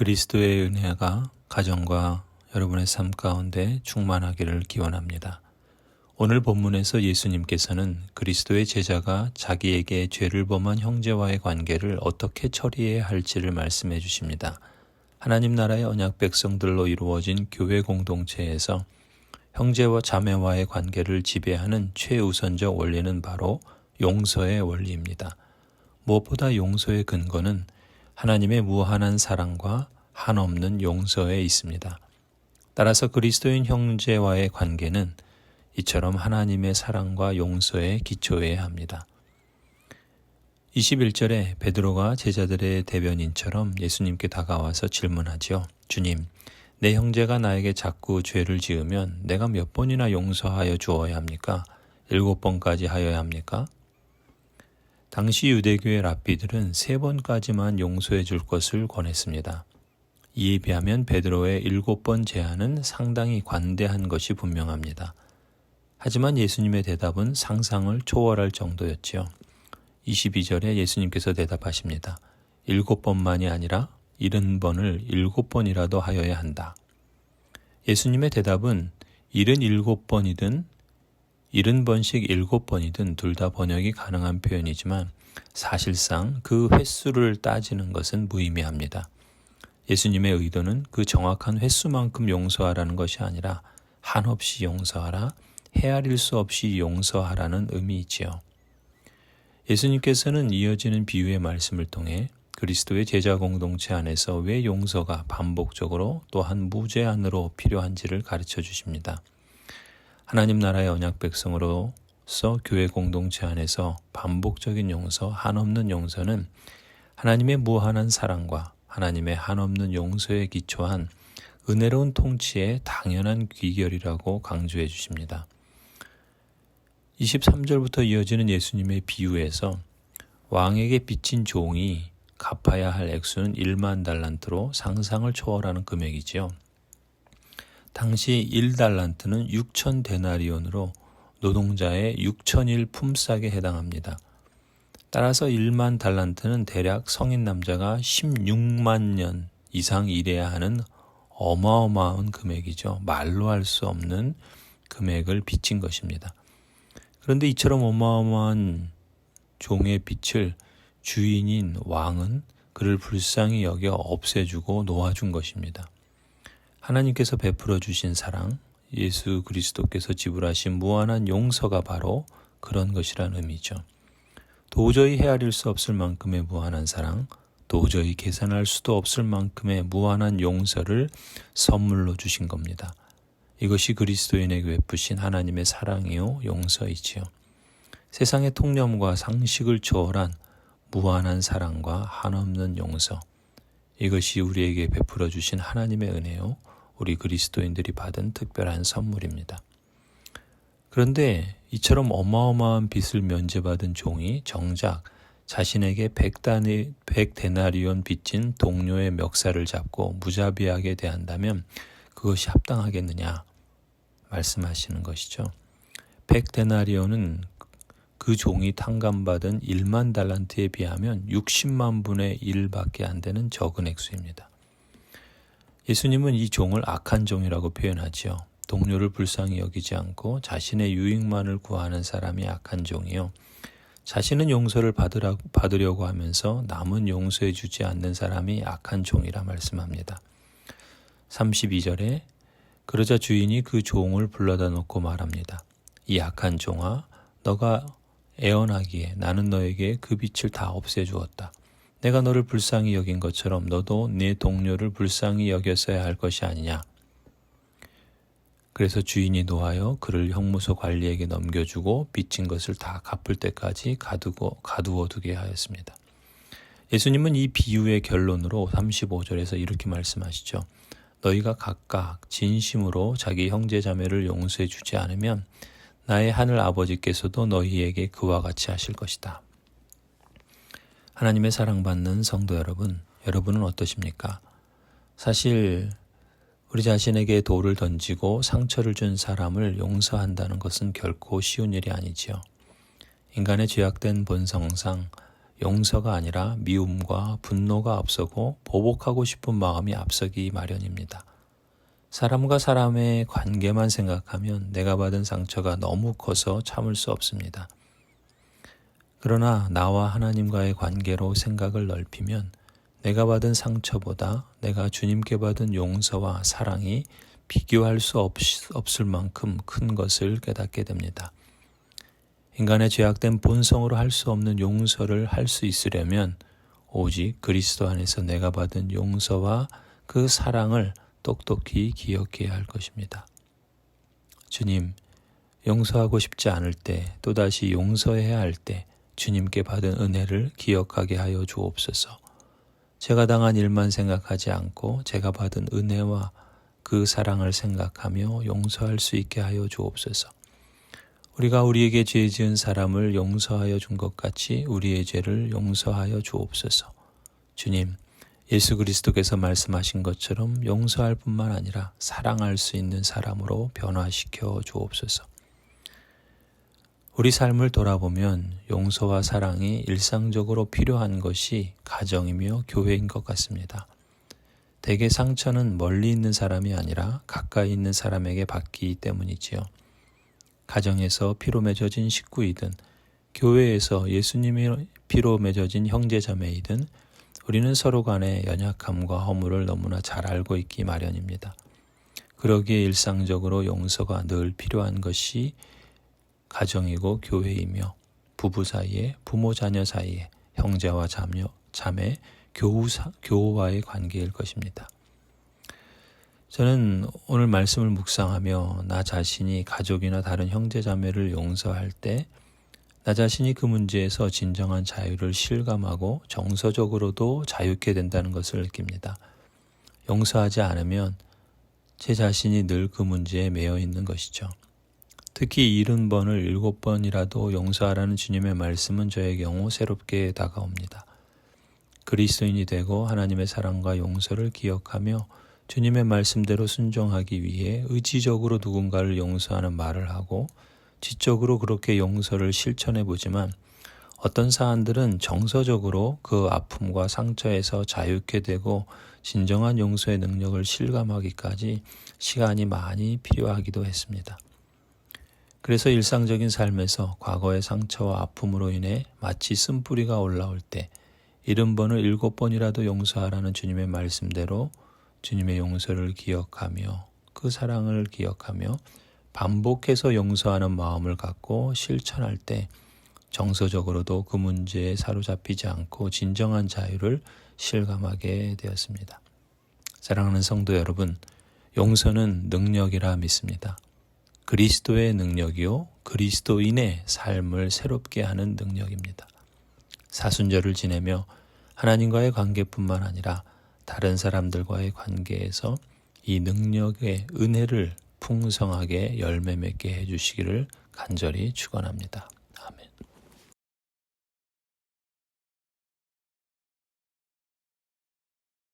그리스도의 은혜가 가정과 여러분의 삶 가운데 충만하기를 기원합니다. 오늘 본문에서 예수님께서는 그리스도의 제자가 자기에게 죄를 범한 형제와의 관계를 어떻게 처리해야 할지를 말씀해 주십니다. 하나님 나라의 언약 백성들로 이루어진 교회 공동체에서 형제와 자매와의 관계를 지배하는 최우선적 원리는 바로 용서의 원리입니다. 무엇보다 용서의 근거는 하나님의 무한한 사랑과 한없는 용서에 있습니다. 따라서 그리스도인 형제와의 관계는 이처럼 하나님의 사랑과 용서에 기초해야 합니다. 21절에 베드로가 제자들의 대변인처럼 예수님께 다가와서 질문하죠. 주님, 내 형제가 나에게 자꾸 죄를 지으면 내가 몇 번이나 용서하여 주어야 합니까? 7번까지 하여야 합니까? 당시 유대교의 랍비들은 3번까지만 용서해 줄 것을 권했습니다. 이에 비하면 베드로의 7번 제안은 상당히 관대한 것이 분명합니다. 하지만 예수님의 대답은 상상을 초월할 정도였지요. 22절에 예수님께서 대답하십니다. 7번만이 아니라 70번을 7번이라도 하여야 한다. 예수님의 대답은 77번이든 70번씩 7번이든 둘 다 번역이 가능한 표현이지만 사실상 그 횟수를 따지는 것은 무의미합니다. 예수님의 의도는 그 정확한 횟수만큼 용서하라는 것이 아니라 한없이 용서하라, 헤아릴 수 없이 용서하라는 의미이지요. 예수님께서는 이어지는 비유의 말씀을 통해 그리스도의 제자 공동체 안에서 왜 용서가 반복적으로 또한 무제한으로 필요한지를 가르쳐 주십니다. 하나님 나라의 언약 백성으로서 교회 공동체 안에서 반복적인 용서, 한없는 용서는 하나님의 무한한 사랑과 하나님의 한없는 용서에 기초한 은혜로운 통치의 당연한 귀결이라고 강조해 주십니다. 23절부터 이어지는 예수님의 비유에서 왕에게 빚진 종이 갚아야 할 액수는 1만 달란트로 상상을 초월하는 금액이지요. 당시 1달란트는 6천 데나리온으로 노동자의 6천일 품삯에 해당합니다. 따라서 1만 달란트는 대략 성인 남자가 16만 년 이상 일해야 하는 어마어마한 금액이죠. 말로 할 수 없는 금액을 빚진 것입니다. 그런데 이처럼 어마어마한 종의 빚을 주인인 왕은 그를 불쌍히 여겨 없애주고 놓아준 것입니다. 하나님께서 베풀어 주신 사랑, 예수 그리스도께서 지불하신 무한한 용서가 바로 그런 것이란 의미죠. 도저히 헤아릴 수 없을 만큼의 무한한 사랑, 도저히 계산할 수도 없을 만큼의 무한한 용서를 선물로 주신 겁니다. 이것이 그리스도인에게 베푸신 하나님의 사랑이요 용서이지요. 세상의 통념과 상식을 초월한 무한한 사랑과 한없는 용서, 이것이 우리에게 베풀어 주신 하나님의 은혜요 우리 그리스도인들이 받은 특별한 선물입니다. 그런데 이처럼 어마어마한 빚을 면제받은 종이 정작 자신에게 100데나리온 빚진 동료의 멱살을 잡고 무자비하게 대한다면 그것이 합당하겠느냐 말씀하시는 것이죠. 100데나리온은 그 종이 탕감받은 1만 달란트에 비하면 60만 분의 1밖에 안 되는 적은 액수입니다. 예수님은 이 종을 악한 종이라고 표현하지요. 동료를 불쌍히 여기지 않고 자신의 유익만을 구하는 사람이 악한 종이요. 자신은 용서를 받으려고 하면서 남은 용서해 주지 않는 사람이 악한 종이라 말씀합니다. 32절에 그러자 주인이 그 종을 불러다 놓고 말합니다. 이 악한 종아, 너가 애언하기에 나는 너에게 그 빚을 다 없애주었다. 내가 너를 불쌍히 여긴 것처럼 너도 네 동료를 불쌍히 여겼어야 할 것이 아니냐. 그래서 주인이 노하여 그를 형무소 관리에게 넘겨주고 빚진 것을 다 갚을 때까지 가두어 두게 하였습니다. 예수님은 이 비유의 결론으로 35절에서 이렇게 말씀하시죠. 너희가 각각 진심으로 자기 형제 자매를 용서해 주지 않으면 나의 하늘 아버지께서도 너희에게 그와 같이 하실 것이다. 하나님의 사랑받는 성도 여러분, 여러분은 어떠십니까? 사실 우리 자신에게 돌을 던지고 상처를 준 사람을 용서한다는 것은 결코 쉬운 일이 아니지요. 인간의 죄악된 본성상 용서가 아니라 미움과 분노가 앞서고 보복하고 싶은 마음이 앞서기 마련입니다. 사람과 사람의 관계만 생각하면 내가 받은 상처가 너무 커서 참을 수 없습니다. 그러나 나와 하나님과의 관계로 생각을 넓히면 내가 받은 상처보다 내가 주님께 받은 용서와 사랑이 비교할 수 없을 만큼 큰 것을 깨닫게 됩니다. 인간의 죄악된 본성으로 할 수 없는 용서를 할 수 있으려면 오직 그리스도 안에서 내가 받은 용서와 그 사랑을 똑똑히 기억해야 할 것입니다. 주님, 용서하고 싶지 않을 때, 또다시 용서해야 할 때 주님께 받은 은혜를 기억하게 하여 주옵소서. 제가 당한 일만 생각하지 않고 제가 받은 은혜와 그 사랑을 생각하며 용서할 수 있게 하여 주옵소서. 우리가 우리에게 죄 지은 사람을 용서하여 준 것 같이 우리의 죄를 용서하여 주옵소서. 주님, 예수 그리스도께서 말씀하신 것처럼 용서할 뿐만 아니라 사랑할 수 있는 사람으로 변화시켜 주옵소서. 우리 삶을 돌아보면 용서와 사랑이 일상적으로 필요한 것이 가정이며 교회인 것 같습니다. 대개 상처는 멀리 있는 사람이 아니라 가까이 있는 사람에게 받기 때문이지요. 가정에서 피로 맺어진 식구이든 교회에서 예수님의 피로 맺어진 형제자매이든 우리는 서로 간의 연약함과 허물을 너무나 잘 알고 있기 마련입니다. 그러기에 일상적으로 용서가 늘 필요한 것이 가정이고 교회이며 부부 사이에, 부모 자녀 사이에, 형제와 자매, 교우와의 관계일 것입니다. 저는 오늘 말씀을 묵상하며 나 자신이 가족이나 다른 형제자매를 용서할 때 나 자신이 그 문제에서 진정한 자유를 실감하고 정서적으로도 자유케 된다는 것을 느낍니다. 용서하지 않으면 제 자신이 늘 그 문제에 매여 있는 것이죠. 특히 70번을 7번이라도 용서하라는 주님의 말씀은 저의 경우 새롭게 다가옵니다. 그리스도인이 되고 하나님의 사랑과 용서를 기억하며 주님의 말씀대로 순종하기 위해 의지적으로 누군가를 용서하는 말을 하고 지적으로 그렇게 용서를 실천해 보지만 어떤 사안들은 정서적으로 그 아픔과 상처에서 자유케 되고 진정한 용서의 능력을 실감하기까지 시간이 많이 필요하기도 했습니다. 그래서 일상적인 삶에서 과거의 상처와 아픔으로 인해 마치 쓴뿌리가 올라올 때 70번을 7번이라도 용서하라는 주님의 말씀대로 주님의 용서를 기억하며 그 사랑을 기억하며 반복해서 용서하는 마음을 갖고 실천할 때 정서적으로도 그 문제에 사로잡히지 않고 진정한 자유를 실감하게 되었습니다. 사랑하는 성도 여러분, 용서는 능력이라 믿습니다. 그리스도의 능력이요, 그리스도인의 삶을 새롭게 하는 능력입니다. 사순절을 지내며 하나님과의 관계뿐만 아니라 다른 사람들과의 관계에서 이 능력의 은혜를 풍성하게 열매 맺게 해주시기를 간절히 축원합니다.